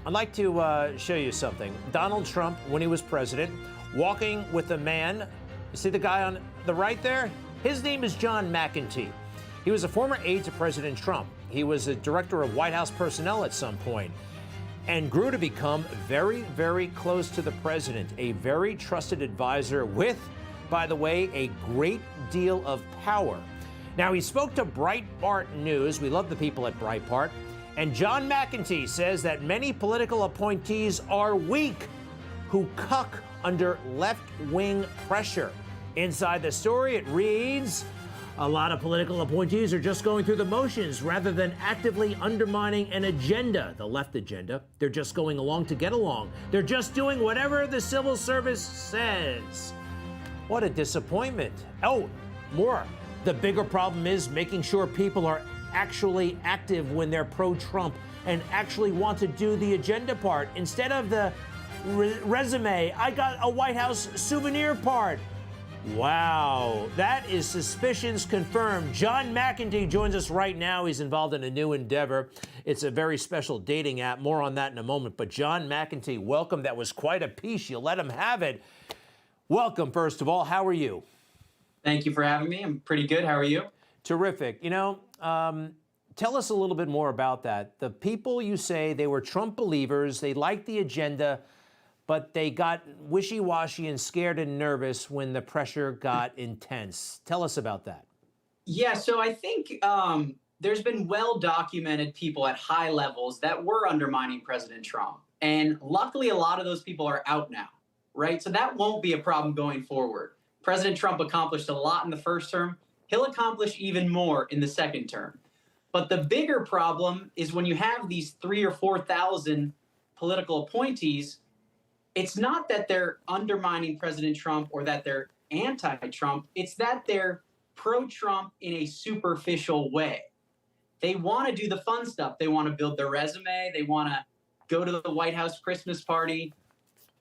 I'd like to show you something. Donald Trump, when he was president, walking with a man. You see the guy on the right there? His name is John McEntee. He was a former aide to President Trump. He was a director of White House personnel at some point and grew to become very, very close to the president, a very trusted advisor with, by the way, a great deal of power. Now, he spoke to Breitbart News. We love the people at Breitbart. And John McEntee says that many political appointees are weak, who cuck under left-wing pressure. Inside the story, it reads, a lot of political appointees are just going through the motions rather than actively undermining an agenda, the left agenda. They're just going along to get along. They're just doing whatever the civil service says. What a disappointment. Oh, more. The bigger problem is making sure people are actually active when they're pro-Trump and actually want to do the agenda part instead of the resume, I got a White House souvenir part. Wow, that is suspicions confirmed. John McEntee joins us right now. He's involved in a new endeavor. It's a very special dating app. More on that in a moment. But John McEntee, welcome. That was quite a piece. You let him have it. Welcome, first of all. How are you? Thank you for having me. I'm pretty good. How are you? Terrific. You know, tell us a little bit more about that. The people, you say, they were Trump believers. They liked the agenda, but they got wishy-washy and scared and nervous when the pressure got intense. Tell us about that. Yeah, so I think there's been well-documented people at high levels that were undermining President Trump. And luckily, a lot of those people are out now, right? So that won't be a problem going forward. President Trump accomplished a lot in the first term. He'll accomplish even more in the second term. But the bigger problem is when you have these 3,000 or 4,000 political appointees, it's not that they're undermining President Trump or that they're anti-Trump. It's that they're pro-Trump in a superficial way. They want to do the fun stuff. They want to build their resume. They want to go to the White House Christmas party.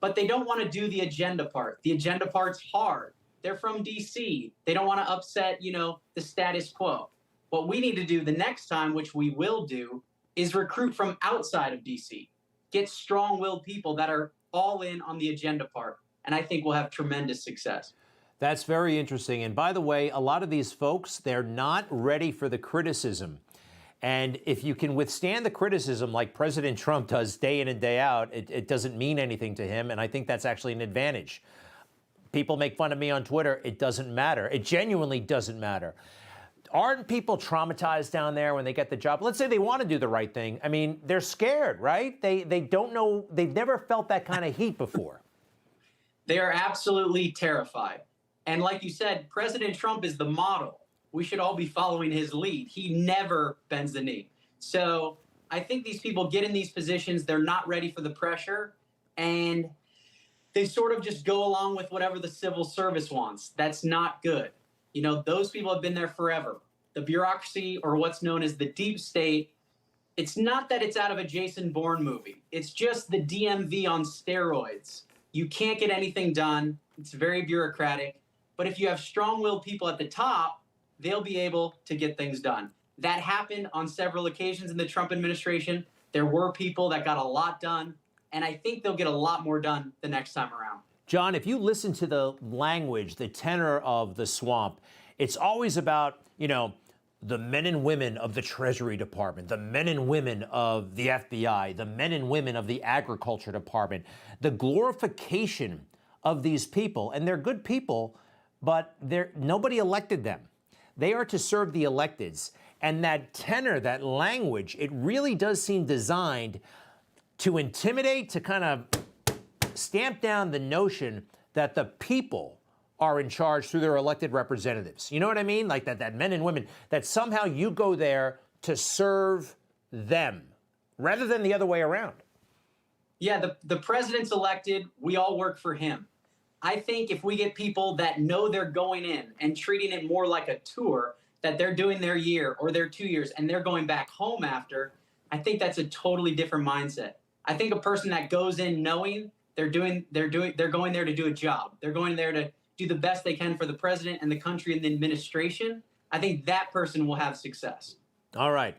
But they don't want to do the agenda part. The agenda part's hard. They're from D.C. They don't want to upset, the status quo. What we need to do the next time, which we will do, is recruit from outside of D.C. Get strong-willed people that are all in on the agenda part. And I think we'll have tremendous success. That's very interesting. And by the way, a lot of these folks, they're not ready for the criticism. And if you can withstand the criticism like President Trump does day in and day out, it doesn't mean anything to him. And I think that's actually an advantage. People make fun of me on Twitter. It doesn't matter. It genuinely doesn't matter. Aren't people traumatized down there when they get the job? Let's say they want to do the right thing. I mean, they're scared, right? They don't know. They've never felt that kind of heat before. They are absolutely terrified. And like you said, President Trump is the model. We should all be following his lead. He never bends the knee. So I think these people get in these positions. They're not ready for the pressure. And they sort of just go along with whatever the civil service wants. That's not good. Those people have been there forever. The bureaucracy, or what's known as the deep state, it's not that it's out of a Jason Bourne movie. It's just the DMV on steroids. You can't get anything done. It's very bureaucratic. But if you have strong-willed people at the top, they'll be able to get things done. That happened on several occasions in the Trump administration. There were people that got a lot done. And I think they'll get a lot more done the next time around. John, if you listen to the language, the tenor of the swamp, it's always about, the men and women of the Treasury Department, the men and women of the FBI, the men and women of the Agriculture Department, the glorification of these people. And they're good people, but nobody elected them. They are to serve the electeds. And that tenor, that language, it really does seem designed to intimidate, to kind of stamp down the notion that the people are in charge through their elected representatives. You know what I mean? Like that men and women, that somehow you go there to serve them rather than the other way around. Yeah, the president's elected. We all work for him. I think if we get people that know they're going in and treating it more like a tour, that they're doing their year or their 2 years and they're going back home after, I think that's a totally different mindset. I think a person that goes in knowing they're going there to do a job. They're going there to do the best they can for the president and the country and the administration. I think that person will have success. All right.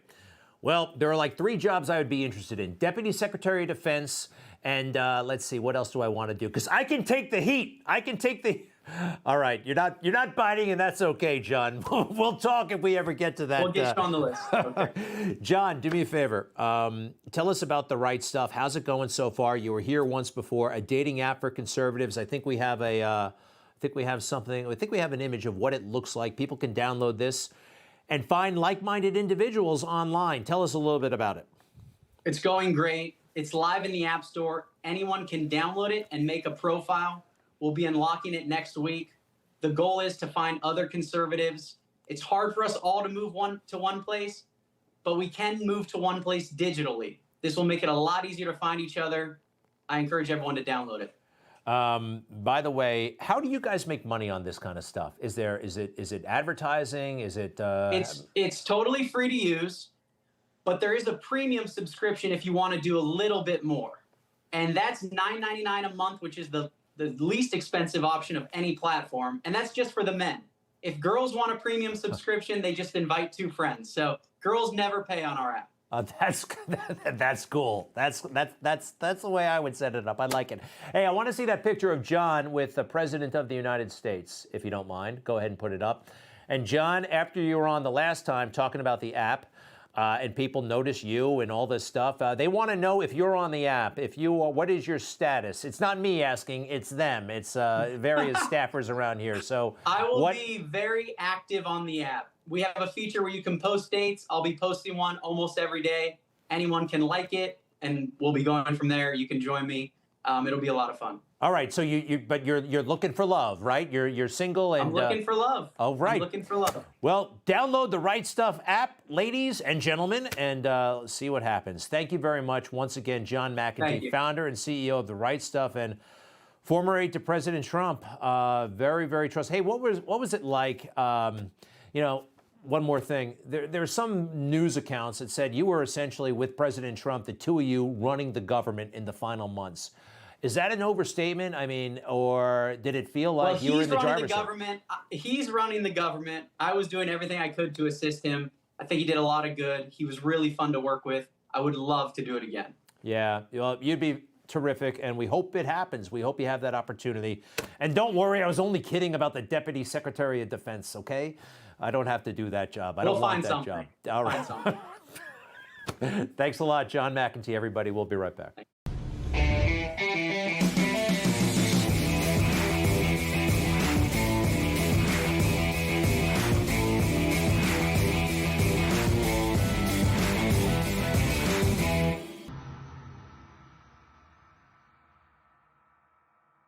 Well, there are like 3 jobs I would be interested in. Deputy Secretary of Defense, and let's see, what else do I want to do? Because I can take the heat. I can take the... All right, you're not biting, and that's okay, John. We'll talk if we ever get to that. We'll get you on the list. Okay. John, do me a favor. Tell us about The Right Stuff. How's it going so far? You were here once before. A dating app for conservatives. I think we have an image of what it looks like. People can download this and find like-minded individuals online. Tell us a little bit about it. It's going great. It's live in the App Store. Anyone can download it and make a profile. We'll be unlocking it next week. The goal is to find other conservatives. It's hard for us all to move to one place, but we can move to one place digitally. This will make it a lot easier to find each other. I encourage everyone to download it. By the way, how do you guys make money on this kind of stuff? Is it advertising? Is it? It's totally free to use, but there is a premium subscription if you want to do a little bit more, and that's $9.99 a month, which is the least expensive option of any platform, and that's just for the men. If girls want a premium subscription, they just invite 2 friends. So girls never pay on our app. That's cool. That's the way I would set it up. I like it. Hey, I want to see that picture of John with the President of the United States, if you don't mind. Go ahead and put it up. And John, after you were on the last time talking about the app, and people notice you and all this stuff, they want to know if you're on the app. If you are, what is your status? It's not me asking, it's them. It's various staffers around here. So I will be very active on the app. We have a feature where you can post dates. I'll be posting one almost every day. Anyone can like it, and we'll be going from there. You can join me. It'll be a lot of fun. All right, so you're looking for love, right? You're single, and I'm looking for love. Oh, right. I'm looking for love. Well, download the Right Stuff app, ladies and gentlemen, and see what happens. Thank you very much once again, John McEntee, founder and CEO of The Right Stuff and former aide to President Trump. Very, very trusted. Hey, what was it like? One more thing. There are some news accounts that said you were essentially with President Trump, the 2 of you running the government in the final months. Is that an overstatement? I mean, or did it feel like you were in the driver's seat? He's running the government. I was doing everything I could to assist him. I think he did a lot of good. He was really fun to work with. I would love to do it again. Yeah, well, you'd be terrific, and we hope it happens. We hope you have that opportunity. And don't worry, I was only kidding about the Deputy Secretary of Defense, okay? I don't have to do that job. I don't want that job. All right. Find something. Thanks a lot, John McEntee, everybody. We'll be right back.